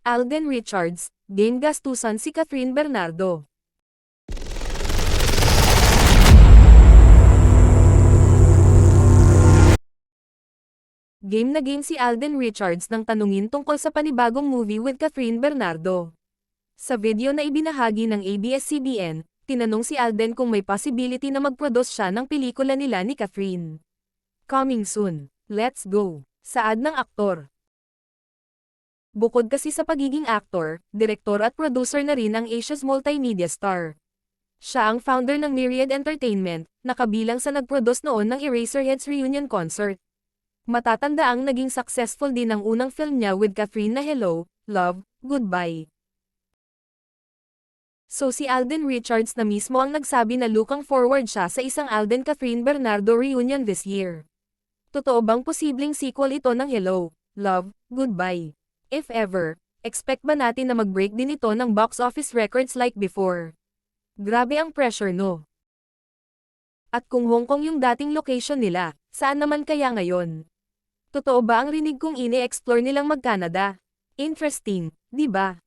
Alden Richards, game gastusan si Catherine Bernardo. Game na game si Alden Richards nang tanungin tungkol sa panibagong movie with Catherine Bernardo. Sa video na ibinahagi ng ABS-CBN, tinanong si Alden kung may possibility na mag-produce siya ng pelikula nila ni Catherine. Coming soon. Let's go. Saad ng aktor. Bukod kasi sa pagiging aktor, direktor at producer na rin ang Asia's multimedia star. Siya ang founder ng Myriad Entertainment, na kabilang sa nag-produce noon ng Eraserheads reunion concert. Matatandaang naging successful din ang unang film niya with Catherine na Hello, Love, Goodbye. So si Alden Richards na mismo ang nagsabi na looking forward siya sa isang Alden-Catherine Bernardo reunion this year. Totoo bang posibleng sequel ito ng Hello, Love, Goodbye? If ever, expect ba natin na mag-break din ito ng box office records like before? Grabe ang pressure no? At kung Hong Kong yung dating location nila, saan naman kaya ngayon? Totoo ba ang rinig kong ini-explore nilang mag-Canada? Interesting, di ba?